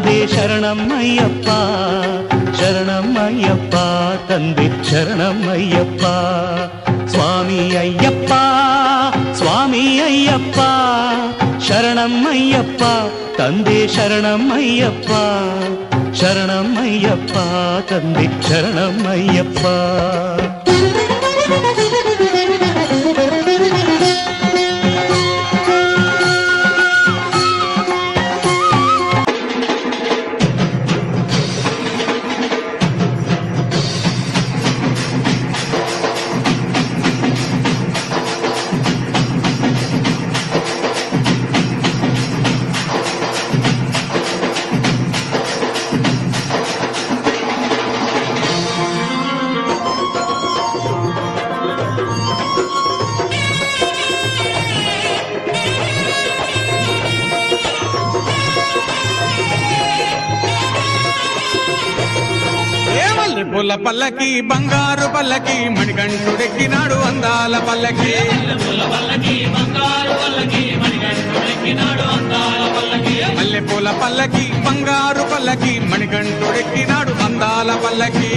ತಂದೆ ಶರಣಮ್ಮಯ್ಯಪ್ಪ ಶರಣಮ್ಮಯ್ಯಪ್ಪ ತಂದೆ ಶರಣಮ್ಮಯ್ಯಪ್ಪ ಸ್ವಾಮಿ ಅಯ್ಯಪ್ಪ ಸ್ವಾಮಿ ಅಯ್ಯಪ್ಪ ಶರಣಮ್ಮಯ್ಯಪ್ಪ ತಂದೆ ಶರಣಮ್ಮಯ್ಯಪ್ಪ ಶರಣಮ್ಮಯ್ಯಪ್ಪ ತಂದೆ ಶರಣಮ್ಮಯ್ಯಪ್ಪ పూల పల్లకి బంగారు పల్లకి మణికంఠుడెక్కినాడు అందాల పల్లకి మల్లె పూల పల్లకి బంగారు పల్లకి మణికంఠుడెక్కినాడు అందాల పల్లకి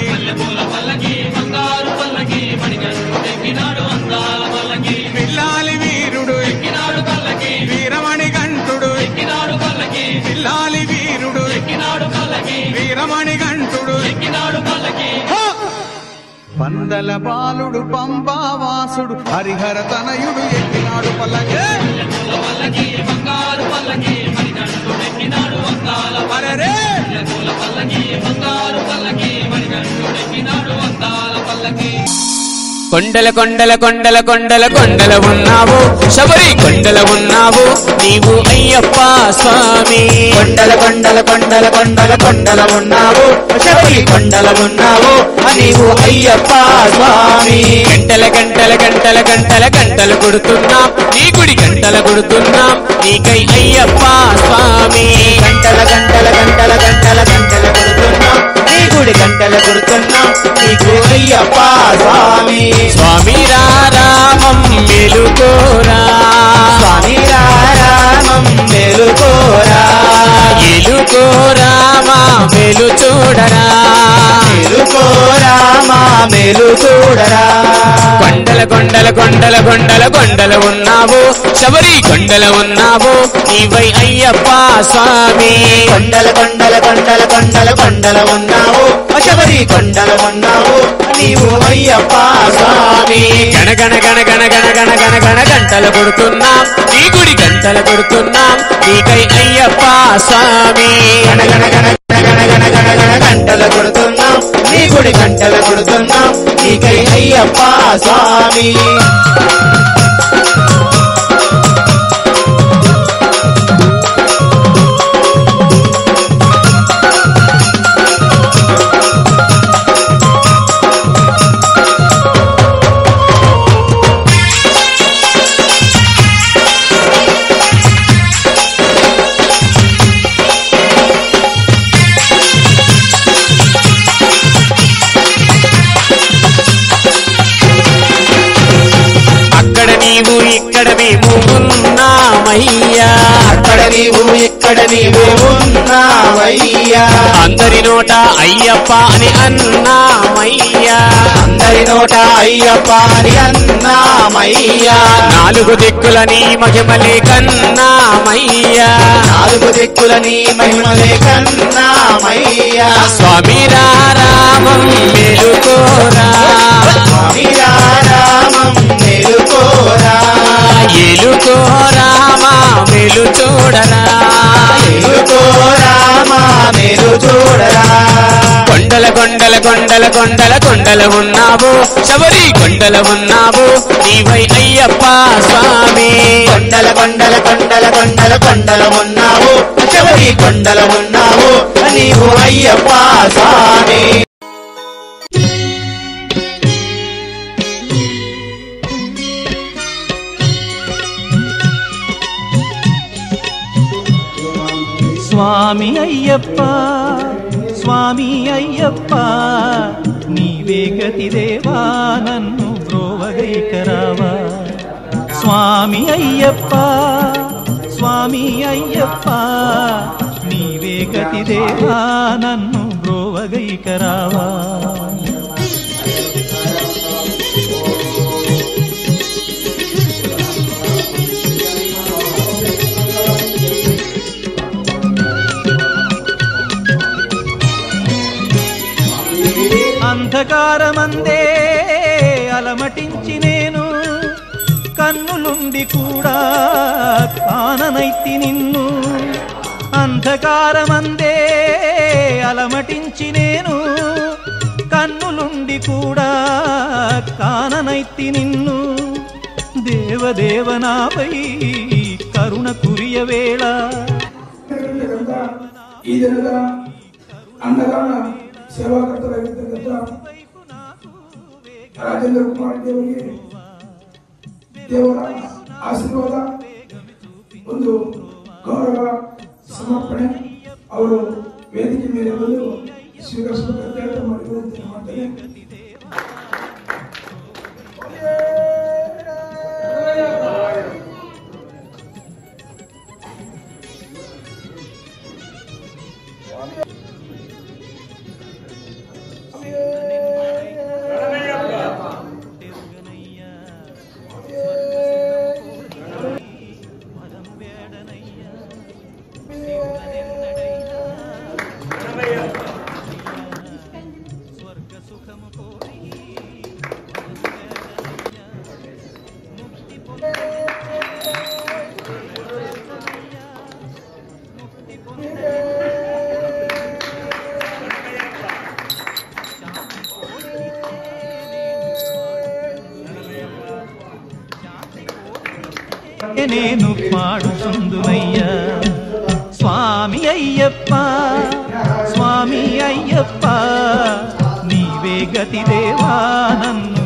పిల్లాలి వీరుడు ఎక్కినాడు పల్లకి వీరమణి కంఠుడు ఎక్కినాడు పల్లకి పిల్లాలి వీరుడు ఎక్కినాడు పల్లకి వీరమణి కంఠుడు ఎక్కినాడు పల్లకి పందల బాలుడు పంబావాసుడు హరిహర తనయుడు ఎక్కినాడు పల్లకి బంగారు పల్లకి మణికంఠుడెక్కినాడు అందాల పల్లకి బంగారు పల్లకి మణికంఠుడెక్కినాడు అందాల పల్లకి కొండల కొండల కొండల కొండల కొండల ఉన్నావు శబరి కొండల ఉన్నావు నీవు అయ్యప్ప స్వామి కొండల కొండల కొండల కొండల కొండల ఉన్నావు శబరి కొండల ఉన్నావు నీవు అయ్యప్ప స్వామి గంటల గంటల గంటల గంటల గంటలు కొడుతున్నాం నీ గుడి గంటల కొడుతున్నాం నీకై అయ్యప్ప స్వామి గంటల గంటల గంటల గంటల గంటల కొడుతున్నాం నీ గుడి గంటల కొడుతున్నాం నీకు అయ్యప్ప స్వామి స్వామి రామం మెలుకోరా స్వామి రామం మెలుకోరా ఎలుకోరామా మెలు చూడరా మెలుకోరామా మెలు చూడరా కొండల కొండల కొండల కొండల కొండల ఉన్నావు శబరి కొండల ఉన్నావు నీవై అయ్యప్ప స్వామి కొండల కొండల కొండల కొండల కొండల ఉన్నావు శబరి కొండల ఉన్నావు నీవు అయ్యప్ప స్వామి గణగణ గణ గణ గణ గణ గణ గణ గంటలు కొడుతున్నాం నీ గుడి గంటలు కొడుతున్నాం నీకై అయ్యప్ప స్వామి గణగణ గణ గణ గణ గణ గణ గంటలు కొడుతున్నాం నీ గుడి గంటలు కొడుతున్నాం నీకై అయ్యప్ప స్వామి ఇక్కడ మేము ఉన్నామయ్యా అక్కడ నీవు ఇక్కడ నీవు ఉన్నావయ్యా అందరి నోట అయ్యప్ప అని అన్నామయ్యా అందరి నోట అయ్యప్ప అని అన్నామయ్యా నాలుగు దిక్కుల నీ మహిమలే కన్నామయ్యా నాలుగు దిక్కుల నీ మహిమలే కన్నామయ్యా స్వామి రామం మెలుకోరా స్వామి రామం మెలుకోరా ఎలుకోరామా మెలు చూడరా ఎలుకోరామా మెలు చూడరా కొండల కొండల కొండల కొండల కొండల ఉన్నావు శబరి కొండల ఉన్నావు నీవై అయ్యప్ప స్వామి కొండల కొండల కొండల కొండల కొండల ఉన్నావు శబరి కొండల ఉన్నావు నీవు అయ్యప్ప స్వామి స్వామి అయ్యప్ప స్వామి అయ్యప్ప నీవే గతి దేవా నన్ను బ్రోవగైకరావా స్వామి అయ్యప్ప స్వామి అయ్యప్ప నీవే నీవే గతి దేవా నన్ను బ్రోవగైకరావా. అంధకారమందే అలమటించి నేను కన్నులుండి కూడా కాననైతి నిన్ను. అంధకారమందే అలమటించి నేను కన్నులుండి కూడా కాననైతి నిన్ను. దేవదేవనాపై కరుణ కురియవేళ సేవాకర్తలైన ರಾಜೇಂದ್ರ ಕುಮಾರ್ ದೇವರಿಗೆ ದೇವರ ಆಶೀರ್ವಾದ ಒಂದು ಗೌರವ ಸಮರ್ಪಣೆ ಅವರು ವೇದಿಕೆ ಮೇಲೆ ಬಂದು ಸ್ವೀಕರಿಸಬೇಕಂತ ಮಾಡ್ತೇನೆ. నేను పాడుచుందునయ్యా స్వామి అయ్యప్ప, స్వామి అయ్యప్ప, నీవే గతి దేవా నన్ను